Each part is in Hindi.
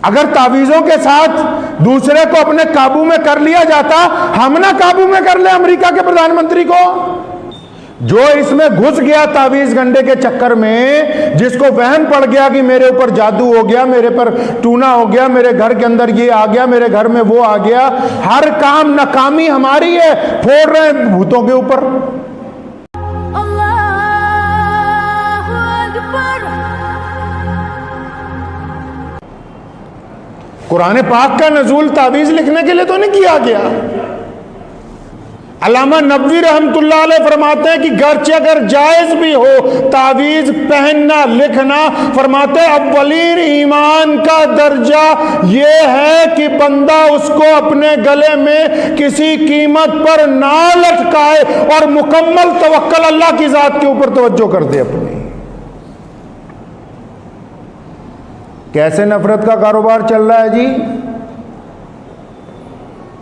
अगर तावीज़ों के साथ दूसरे को अपने काबू में कर लिया जाता, हम ना काबू में कर ले अमेरिका के प्रधानमंत्री को। जो इसमें घुस गया तावीज गंडे के चक्कर में, जिसको वहम पड़ गया कि मेरे ऊपर जादू हो गया, मेरे पर टूना हो गया, मेरे घर के अंदर ये आ गया, मेरे घर में वो आ गया, हर काम नाकामी हमारी है, फोड़ रहे हैं भूतों के ऊपर। कुरान पाक का नजूल तावीज लिखने के लिए तो नहीं किया गया। अल्लामा नबवी रहमतुल्लाह अलैह फरमाते हैं कि गर्चे अगर जायज भी हो तावीज पहनना लिखना, फरमाते हैं अव्वलीन ईमान का दर्जा ये है कि बंदा उसको अपने गले में किसी कीमत पर ना लटकाए और मुकम्मल तवक्कल अल्लाह की जात के ऊपर तवज्जो कर दे अपनी। कैसे नफरत का कारोबार चल रहा है जी?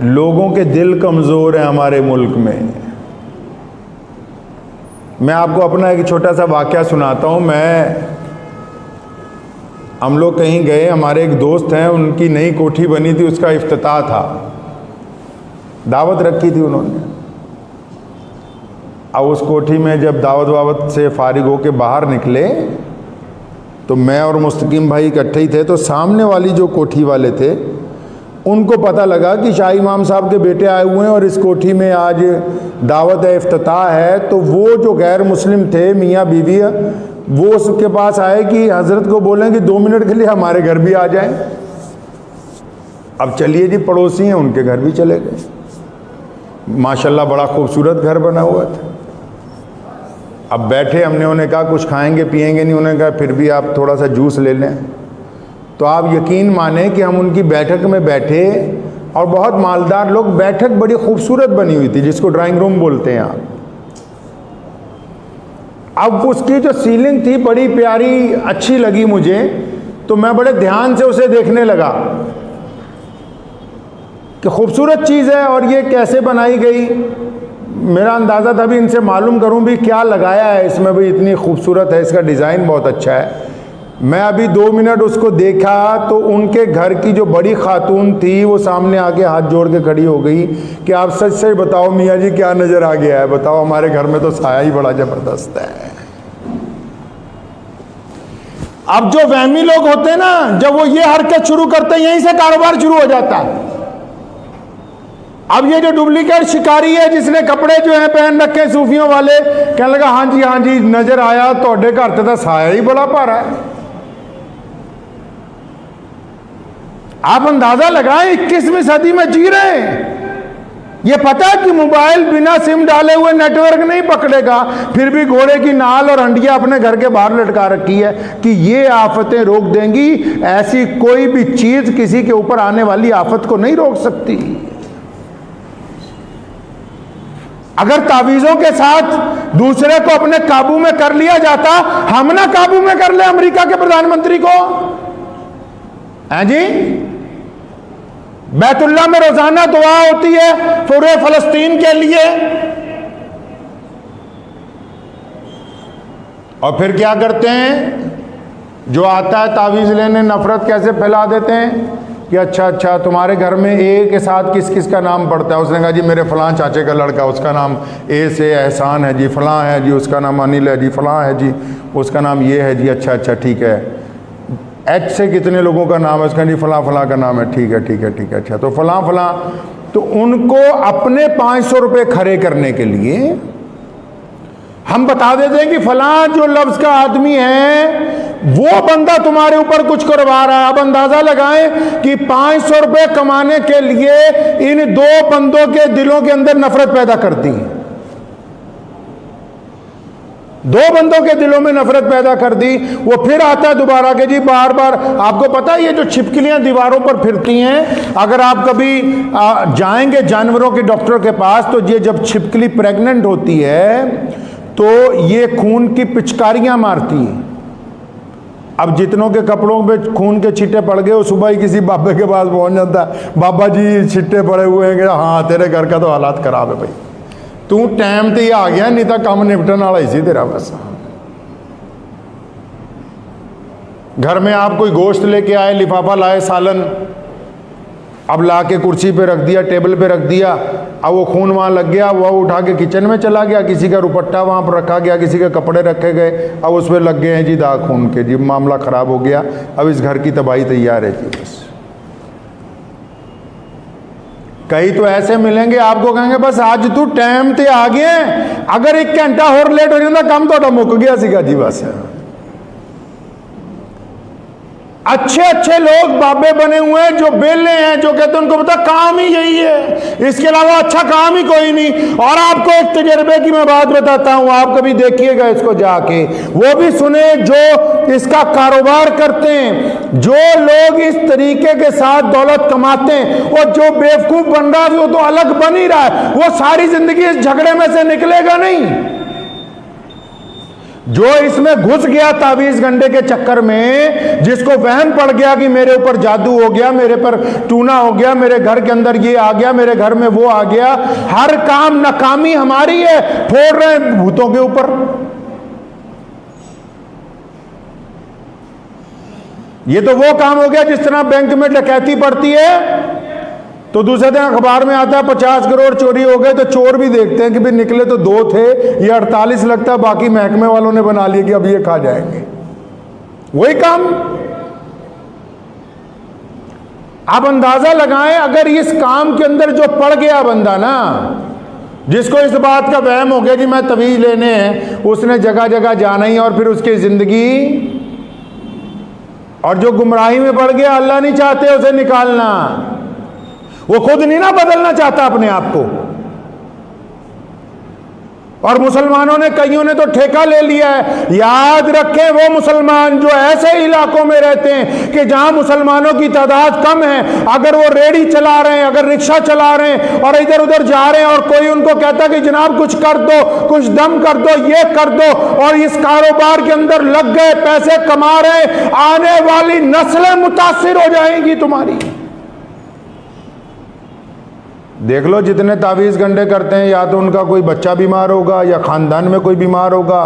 लोगों के दिल कमजोर हैं हमारे मुल्क में। मैं आपको अपना एक छोटा सा वाकया सुनाता हूं। हम लोग कहीं गए, हमारे एक दोस्त हैं, उनकी नई कोठी बनी थी, उसका इफ्तिताह था, दावत रखी थी उन्होंने। अब उस कोठी में जब दावत वावत से फारिग होके बाहर निकले तो मैं और मुस्तकीम भाई इकट्ठे ही थे। तो सामने वाली जो कोठी वाले थे उनको पता लगा कि शाह इमाम साहब के बेटे आए हुए हैं और इस कोठी में आज दावत इफ्तिताह है। तो वो जो गैर मुस्लिम थे, मियाँ बीवी, वो उसके पास आए कि हज़रत को बोलें कि 2 मिनट के लिए हमारे घर भी आ जाएं। अब चलिए जी, पड़ोसी हैं, उनके घर भी चले गए। माशाल्लाह बड़ा खूबसूरत घर बना हुआ था। अब बैठे, हमने उन्हें कहा कुछ खाएंगे पिएंगे नहीं, उन्होंने कहा फिर भी आप थोड़ा सा जूस ले लें। तो आप यकीन माने कि हम उनकी बैठक में बैठे और बहुत मालदार लोग, बैठक बड़ी खूबसूरत बनी हुई थी जिसको ड्राइंग रूम बोलते हैं आप। अब उसकी जो सीलिंग थी बड़ी प्यारी अच्छी लगी मुझे, तो मैं बड़े ध्यान से उसे देखने लगा कि खूबसूरत चीज़ है और ये कैसे बनाई गई। मेरा अंदाज़ा था भी इनसे मालूम करूं भी क्या लगाया है इसमें, भी इतनी खूबसूरत है, इसका डिज़ाइन बहुत अच्छा है। मैं अभी 2 मिनट उसको देखा तो उनके घर की जो बड़ी खातून थी वो सामने आके हाथ जोड़ के खड़ी हो गई कि आप सच सच बताओ मियाँ जी क्या नज़र आ गया है, बताओ, हमारे घर में तो साया ही बड़ा ज़बरदस्त है। अब जो वहमी लोग होते हैं ना, जब वो ये हरकत शुरू करते हैं यहीं से कारोबार शुरू हो जाता है। अब ये जो डुप्लीकेट शिकारी है जिसने कपड़े जो है पहन रखे सूफियों वाले, कहने लगा हाँ जी नजर आया तोड़े घर से तो साया ही बड़ा भारा है। आप अंदाजा लगाएं 21वीं सदी में जी रहे हैं। ये पता है कि मोबाइल बिना सिम डाले हुए नेटवर्क नहीं पकड़ेगा, फिर भी घोड़े की नाल और हंडिया अपने घर के बाहर लटका रखी है कि ये आफतें रोक देंगी। ऐसी कोई भी चीज किसी के ऊपर आने वाली आफत को नहीं रोक सकती। अगर तावीज़ों के साथ दूसरे को अपने काबू में कर लिया जाता, हम ना काबू में कर ले अमेरिका के प्रधानमंत्री को, हैं जी? बैतुल्लाह में रोजाना दुआ होती है पूरे फलस्तीन के लिए, और फिर क्या करते हैं? जो आता है तावीज़ लेने, नफरत कैसे फैला देते हैं कि अच्छा तुम्हारे घर में ए के साथ किस किस का नाम पड़ता है। उसने कहा जी मेरे फलां चाचे का लड़का, उसका नाम ए से एहसान है जी, फलां है जी, उसका नाम अनिल है जी, फलां है जी, उसका नाम ये है जी, अच्छा ठीक है। एच से कितने लोगों का नाम है? उसका जी फलां का नाम है, ठीक है, अच्छा तो फलां। तो उनको अपने 500 रुपये खरे करने के लिए हम बता देते हैं कि फलां जो लफ्ज़ का आदमी है वो बंदा तुम्हारे ऊपर कुछ करवा रहा है। अब अंदाजा लगाएं कि 500 रुपये कमाने के लिए इन 2 बंदों के दिलों के अंदर नफरत पैदा कर दी। 2 बंदों के दिलों में नफरत पैदा कर दी। वो फिर आता है दोबारा के जी बार बार। आपको पता है ये जो छिपकलियां दीवारों पर फिरती हैं, अगर आप कभी जाएंगे जानवरों के डॉक्टर के पास तो ये जब छिपकली प्रेग्नेंट होती है तो ये खून की पिचकारियां मारती है। अब जितनों के कपड़ों पे खून के छिट्टे पड़ गए, वो सुबह ही किसी बाबे के पास पहुंच जाता है, बाबा जी छिट्टे पड़े हुए हैं कि हाँ तेरे घर का तो हालात खराब है भाई, तू टाइम ते ही आ गया, नहीं तो काम निपटन वाला ही सी तेरा बस। घर में आप कोई गोश्त लेके आए, लिफाफा लाए सालन, अब ला के कुर्सी पे रख दिया, टेबल पे रख दिया, अब वो खून वहाँ लग गया, वह उठा के किचन में चला गया, किसी का रुपट्टा वहाँ पर रखा गया, किसी के कपड़े रखे गए, अब उस पर लग गए हैं जी दाग खून के, जी मामला ख़राब हो गया, अब इस घर की तबाही तैयार है जी। बस कई तो ऐसे मिलेंगे आपको कहेंगे बस आज तू टाइम ते आ गया, अगर 1 घंटा और लेट हो जाता काम तो मुक गया सीगा जी। बस अच्छे अच्छे लोग बाबे बने हुए हैं जो बेले हैं, जो कहते हैं उनको पता काम ही यही है, इसके अलावा अच्छा काम ही कोई नहीं। और आपको एक तजर्बे की मैं बात बताता हूं, आप कभी देखिएगा इसको जाके, वो भी सुने जो इसका कारोबार करते हैं, जो लोग इस तरीके के साथ दौलत कमाते हैं, और जो बेवकूफ बन रहा है वो तो अलग बन ही रहा है, वो सारी जिंदगी इस झगड़े में से निकलेगा नहीं। जो इसमें घुस गया तावीज गंडे के चक्कर में, जिसको वहम पड़ गया कि मेरे ऊपर जादू हो गया, मेरे पर टूना हो गया, मेरे घर के अंदर ये आ गया, मेरे घर में वो आ गया, हर काम नाकामी हमारी है, फोड़ रहे हैं भूतों के ऊपर। ये तो वो काम हो गया जिस तरह बैंक में डकैती पड़ती है तो दूसरे दिन अखबार में आता है 50 करोड़ चोरी हो गए, तो चोर भी देखते हैं कि भाई निकले तो 2 थे, ये 48 लगता है, बाकी महकमे वालों ने बना लिया कि अब ये खा जाएंगे। वही काम आप अंदाजा लगाएं, अगर इस काम के अंदर जो पड़ गया बंदा ना, जिसको इस बात का वहम हो गया कि मैं तवीज लेने हैं, उसने जगह जगह जाना ही, और फिर उसकी जिंदगी, और जो गुमराही में पड़ गया अल्लाह नहीं चाहते उसे निकालना, वो खुद नहीं ना बदलना चाहता अपने आप को। और मुसलमानों ने, कईयों ने तो ठेका ले लिया है। याद रखें वो मुसलमान जो ऐसे इलाकों में रहते हैं कि जहां मुसलमानों की तादाद कम है, अगर वो रेडी चला रहे हैं, अगर रिक्शा चला रहे हैं और इधर उधर जा रहे हैं, और कोई उनको कहता कि जनाब कुछ कर दो, कुछ दम कर दो, ये कर दो, और इस कारोबार के अंदर लग गए, पैसे कमा रहे, आने वाली नस्लें मुतासिर हो जाएंगी तुम्हारी। देख लो जितने तावीज़ गंडे करते हैं, या तो उनका कोई बच्चा बीमार होगा या ख़ानदान में कोई बीमार होगा,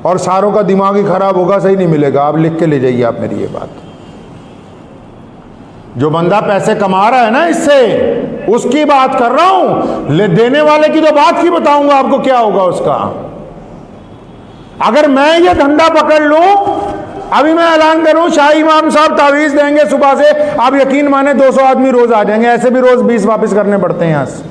और सारों का दिमाग ही ख़राब होगा, सही नहीं मिलेगा। आप लिख के ले जाइए आप मेरी ये बात। जो बंदा पैसे कमा रहा है ना इससे, उसकी बात कर रहा हूं, ले देने वाले की तो बात ही बताऊंगा आपको क्या होगा उसका। अगर मैं ये धंधा पकड़ लूं, अभी मैं ऐलान करूं शाही इमाम साहब तावीज़ देंगे सुबह से, आप यकीन माने 200 आदमी रोज आ जाएंगे, ऐसे भी रोज 20 वापस करने पड़ते हैं यहां से।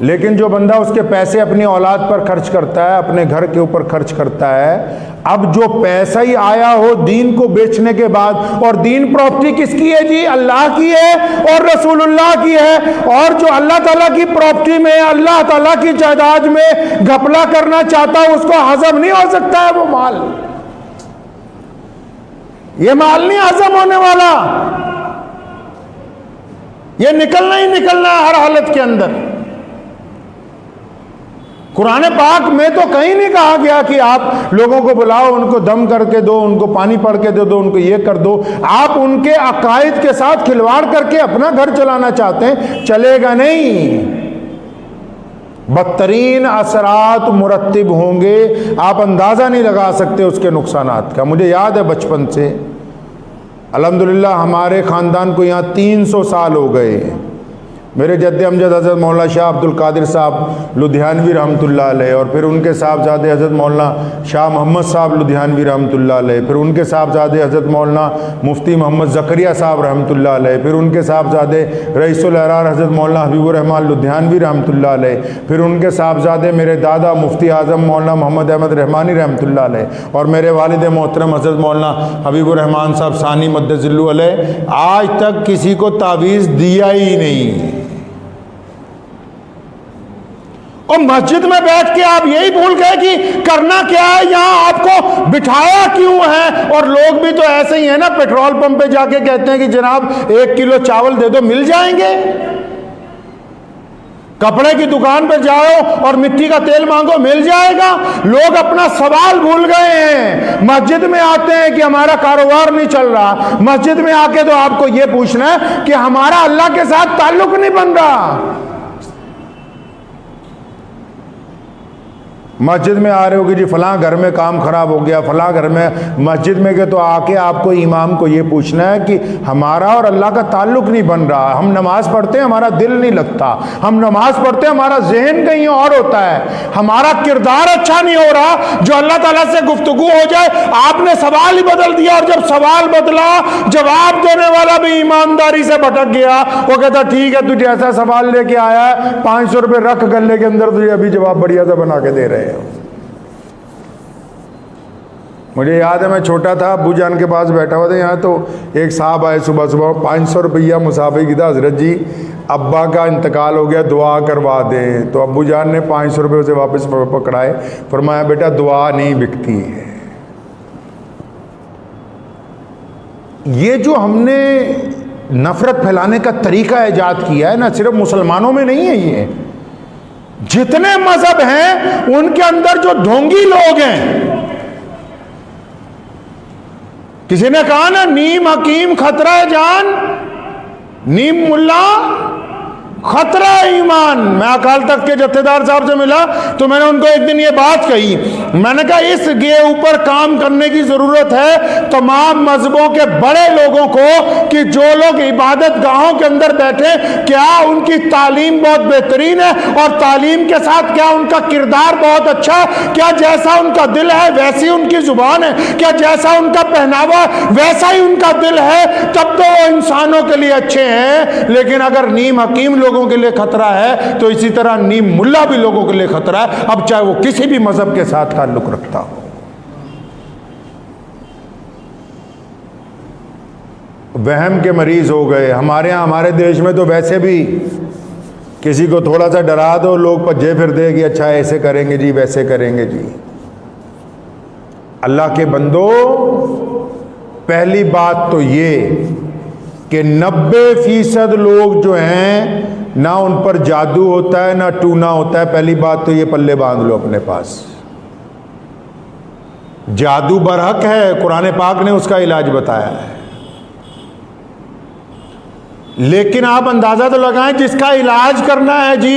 लेकिन जो बंदा उसके पैसे अपनी औलाद पर खर्च करता है, अपने घर के ऊपर खर्च करता है, अब जो पैसा ही आया हो दीन को बेचने के बाद, और दीन प्रॉपर्टी किसकी है जी? अल्लाह की है और रसूलुल्लाह की है। और जो अल्लाह ताला की प्रॉपर्टी में, अल्लाह ताला की जायदाद में घपला करना चाहता है, उसको हजम नहीं हो सकता है वो माल। ये माल नहीं हजम होने वाला, ये निकलना ही निकलना है हर हालत के अंदर। कुरान पाक में तो कहीं नहीं कहा गया कि आप लोगों को बुलाओ, उनको दम करके दो, उनको पानी पड़ के दे दो, उनको ये कर दो। आप उनके अकायद के साथ खिलवाड़ करके अपना घर चलाना चाहते हैं, चलेगा नहीं। बदतरीन असरात मुरत्तिब होंगे, आप अंदाज़ा नहीं लगा सकते उसके नुकसानात का। मुझे याद है बचपन से, अल्हम्दुलिल्लाह हमारे ख़ानदान को यहाँ 300 साल हो गए। मेरे जद्दे अमजद हज़रत मौलाना शाह अब्दुल कादिर साहब लुधियानवी रहमतुल्लाह अलैह, और फिर उनके साहबजादे हज़रत मौलाना शाह मोहम्मद साहब लुधियानवी रहमतुल्लाह अलैह, फिर उनके साहबजादे हज़रत मौलाना मुफ्ती मोहम्मद ज़करिया साहब रहमतुल्लाह अलैह, फिर उनके साहबजादे रईसुल अहरार हज़रत मौलाना हबीबुर रहमान लुधियानवी रहमतुल्लाह अलैह, फिर उनके साहबजादे मेरे दादा मुफ्ती आज़म मौलाना मोहम्मद अहमद रहमानी रहमतुल्लाह अलैह, और मेरे वालिद मोहतरम हज़रत मौलाना हबीबुर रहमान साहब सानी मद्दज़िल्लु अलैह, आज तक किसी को तावीज़ दिया ही नहीं। और मस्जिद में बैठ के आप यही भूल गए कि करना क्या है, यहां आपको बिठाया क्यों है। और लोग भी तो ऐसे ही है ना, पेट्रोल पंप पे जाके कहते हैं कि जनाब 1 किलो चावल दे दो, मिल जाएंगे। कपड़े की दुकान पर जाओ और मिट्टी का तेल मांगो, मिल जाएगा। लोग अपना सवाल भूल गए हैं। मस्जिद में आते हैं कि हमारा कारोबार नहीं चल रहा, मस्जिद में आके तो आपको यह पूछना है कि हमारा अल्लाह के साथ ताल्लुक नहीं बन रहा। मस्जिद में आ रहे हो कि जी फलां घर में काम खराब हो गया, फलां घर में, मस्जिद में गए तो आके आपको इमाम को ये पूछना है कि हमारा और अल्लाह का ताल्लुक नहीं बन रहा। हम नमाज पढ़ते हैं, हमारा दिल नहीं लगता, हम नमाज पढ़ते हैं, हमारा जहन कहीं और होता है, हमारा किरदार अच्छा नहीं हो रहा, जो अल्लाह ताला से गुफ्तगू हो जाए। आपने सवाल ही बदल दिया, और जब सवाल बदला जवाब देने वाला भी ईमानदारी से भटक गया। वो कहता ठीक है, तुझे ऐसा सवाल लेके आया है, 500 रुपये रख गले के अंदर, तुझे अभी जवाब बढ़िया सा बना के दे रहे हैं। मुझे याद है मैं छोटा था, अब्बू जान के पास बैठा हुआ था, यहाँ तो एक साहब आए सुबह सुबह, 500 रुपया मुसाफे की था, हजरत जी अब्बा का इंतकाल हो गया, दुआ करवा दें। तो अब्बू जान ने 500 रुपये उसे वापस पकड़ाए, फरमाया बेटा दुआ नहीं बिकती है। ये जो हमने नफरत फैलाने का तरीका ईजाद किया है ना, सिर्फ मुसलमानों में नहीं है, ये जितने मजहब हैं उनके अंदर जो ढोंगी लोग हैं। किसी ने कहा ना, नीम हकीम खतरा है जान, नीम मुल्ला खतरा ईमान। मैं अकाल तख्त के जत्थेदार साहब से मिला तो मैंने उनको एक दिन ये बात कही, मैंने कहा इसके ऊपर काम करने की जरूरत है तमाम मजहबों के बड़े लोगों को, कि जो लोग इबादत गाहों के अंदर बैठे, क्या उनकी तालीम बहुत बेहतरीन है, और तालीम के साथ क्या उनका किरदार बहुत अच्छा है, क्या जैसा उनका दिल है वैसी उनकी जुबान है, क्या जैसा उनका पहनावा वैसा ही उनका दिल है, तब तो वो इंसानों के लिए अच्छे हैं। लेकिन अगर नीम हकीम लोगों के लिए खतरा है तो इसी तरह नीम मुल्ला भी लोगों के लिए खतरा है, अब चाहे वो किसी भी मजहब के साथ ताल्लुक रखता हो। वहम के मरीज हो गए हमारे यहाँ, हमारे देश में तो वैसे भी किसी को थोड़ा सा डरा दो लोग भज्जे फिरते कि अच्छा ऐसे करेंगे जी, वैसे करेंगे जी। अल्लाह के बंदो, पहली बात तो ये कि 90% लोग जो हैं ना उन पर जादू होता है ना टूना होता है। पहली बात तो ये पल्ले बांध लो अपने पास। जादू बरहक है, कुरान पाक ने उसका इलाज बताया है, लेकिन आप अंदाजा तो लगाएं जिसका इलाज करना है जी,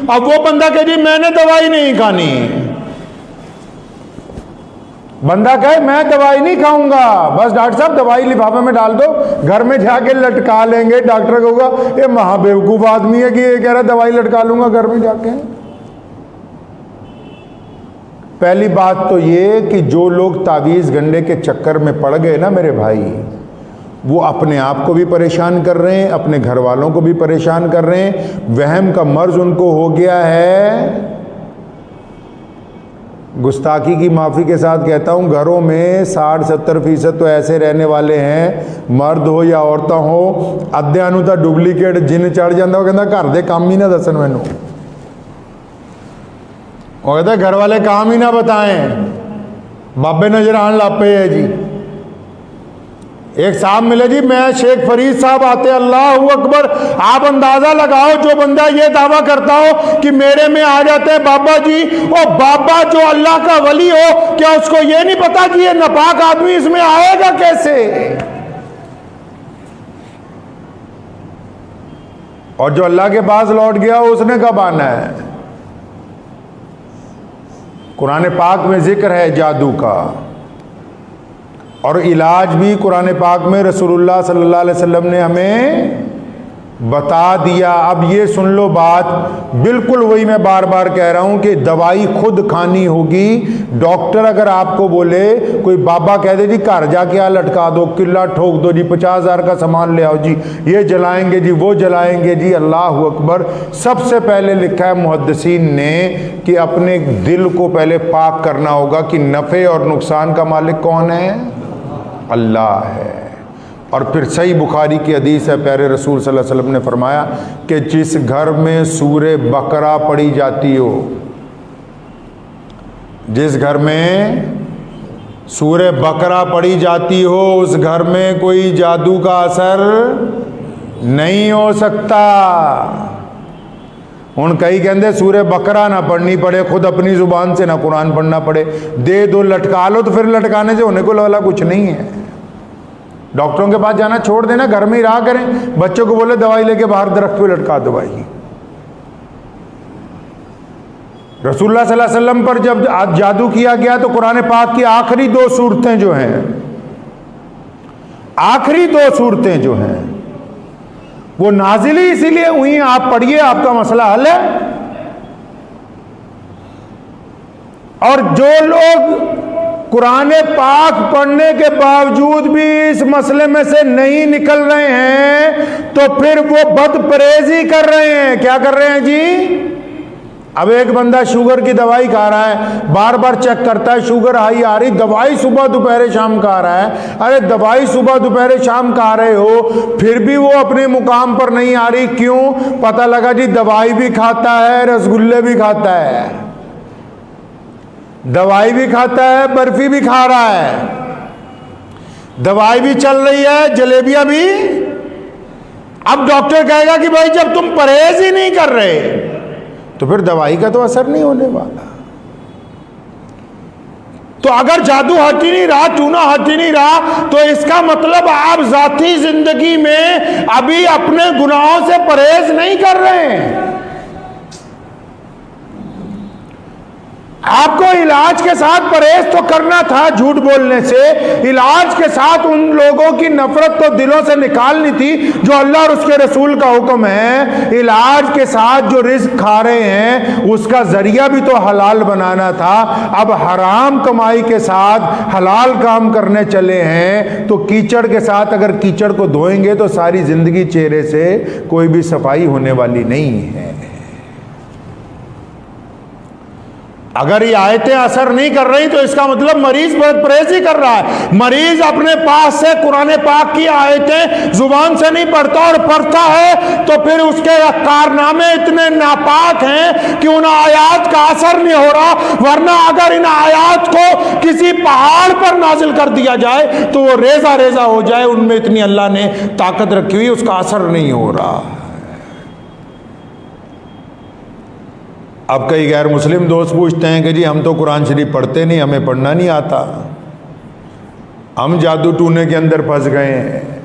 अब वो बंदा कहे जी मैंने दवाई नहीं खानी, बंदा कहे मैं दवाई नहीं खाऊंगा, बस डॉक्टर साहब दवाई लिफाफे में डाल दो, घर में जाके लटका लेंगे। डॉक्टर कहूँगा ये महाबेवकूफ आदमी है कि ये कह रहा दवाई लटका लूंगा घर में जाके। पहली बात तो ये कि जो लोग तावीज़ गंडे के चक्कर में पड़ गए ना मेरे भाई, वो अपने आप को भी परेशान कर रहे हैं, अपने घर वालों को भी परेशान कर रहे हैं। वहम का मर्ज उनको हो गया है। गुस्ताखी की माफ़ी के साथ कहता हूँ, घरों में 60-70% तो ऐसे रहने वाले हैं, मर्द हो या औरतां हो, अद्धियां नूं तां डुप्लीकेट जिन चढ़ जाता, वो कहता घर दे काम ही ना दसन मैनू, वो कहता घर वाले काम ही ना बताएं, बाबे नजर आने लग पे है जी। एक साहब मिले जी, मैं शेख फरीद साहब आते, अल्लाह अकबर। आप अंदाजा लगाओ जो बंदा ये दावा करता हो कि मेरे में आ जाते हैं बाबा जी, और बाबा जो अल्लाह का वली हो, क्या उसको ये नहीं पता कि ये नापाक आदमी इसमें आएगा कैसे? और जो अल्लाह के पास लौट गया उसने कब आना है? कुरान पाक में जिक्र है जादू का, और इलाज भी कुरान पाक में रसूलुल्लाह सल्लल्लाहु अलैहि वसल्लम ने हमें बता दिया। अब ये सुन लो बात, बिल्कुल वही मैं बार बार कह रहा हूं कि दवाई खुद खानी होगी। डॉक्टर अगर आपको बोले, कोई बाबा कह दे जी घर जाके आ लटका दो, किला ठोक दो जी, 50,000 का सामान ले आओ जी, ये जलाएंगे जी, वो जलाएंगे जी, अल्लाह अकबर। सबसे पहले लिखा है मुहद्दिसीन ने कि अपने दिल को पहले पाक करना होगा कि नफ़े और नुकसान का मालिक कौन है? अल्लाह है। और फिर सही बुखारी की हदीस है, प्यारे रसूल सल्लल्लाहु अलैहि वसल्लम ने फरमाया कि जिस घर में सूरे बकरा पढ़ी जाती हो, जिस घर में सूरे बकरा पढ़ी जाती हो, उस घर में कोई जादू का असर नहीं हो सकता। हुण कई कहते सूरे बकरा ना पढ़नी पड़े, खुद अपनी जुबान से ना कुरान पढ़ना पड़े, दे दो लटका लो, तो फिर लटकाने से होने को वाला कुछ नहीं है। डॉक्टरों के पास जाना छोड़ देना, घर में ही रहा करें। बच्चों को बोले दवाई लेके बाहर दरख्त पे लटका दो भाई। रसूलुल्लाह सल्लल्लाहु अलैहि वसल्लम पर जब जादू किया गया तो कुरान पाक की आखिरी 2 सूरतें जो हैं, आखिरी 2 सूरतें जो हैं वो नाजिल ही इसीलिए हुई, आप पढ़िए, आपका मसला हल है। और जो लोग कुरान पाक पढ़ने के बावजूद भी इस मसले में से नहीं निकल रहे हैं तो फिर वो बदपरहेजी कर रहे हैं। क्या कर रहे हैं जी? अब एक बंदा शुगर की दवाई खा रहा है, बार बार चेक करता है शुगर हाई आ रही, दवाई सुबह दोपहर शाम खा रहा है। अरे दवाई सुबह दोपहर शाम खा रहे हो फिर भी वो अपने मुकाम पर नहीं आ रही, क्यों? पता लगा जी दवाई भी खाता है, रसगुल्ले भी खाता है, दवाई भी खाता है, बर्फी भी खा रहा है, दवाई भी चल रही है, जलेबियां भी। अब डॉक्टर कहेगा कि भाई जब तुम परहेज ही नहीं कर रहे तो फिर दवाई का तो असर नहीं होने वाला। तो अगर जादू हट ही नहीं रहा, टूना हट ही नहीं रहा, तो इसका मतलब आप जाती जिंदगी में अभी अपने गुनाहों से परहेज नहीं कर रहे हैं। आपको इलाज के साथ परहेज तो करना था झूठ बोलने से, इलाज के साथ उन लोगों की नफरत तो दिलों से निकालनी थी जो अल्लाह और उसके रसूल का हुक्म है। इलाज के साथ जो रिस्क खा रहे हैं उसका जरिया भी तो हलाल बनाना था। अब हराम कमाई के साथ हलाल काम करने चले हैं तो कीचड़ के साथ अगर कीचड़ को धोएंगे तो सारी जिंदगी चेहरे से कोई भी सफाई होने वाली नहीं है। अगर ये आयतें असर नहीं कर रही तो इसका मतलब मरीज बदपरहेजी कर रहा है। मरीज अपने पास से कुरान पाक की आयतें जुबान से नहीं पढ़ता और पढ़ता है तो फिर उसके कारनामे इतने नापाक हैं कि उन आयात का असर नहीं हो रहा। वरना अगर इन आयात को किसी पहाड़ पर नाजिल कर दिया जाए तो वो रेजा रेजा हो जाए, उनमें इतनी अल्लाह ने ताकत रखी हुई, उसका असर नहीं हो रहा। अब कई गैर मुस्लिम दोस्त पूछते हैं कि जी हम तो कुरान शरीफ पढ़ते नहीं, हमें पढ़ना नहीं आता, हम जादू टूने के अंदर फंस गए हैं।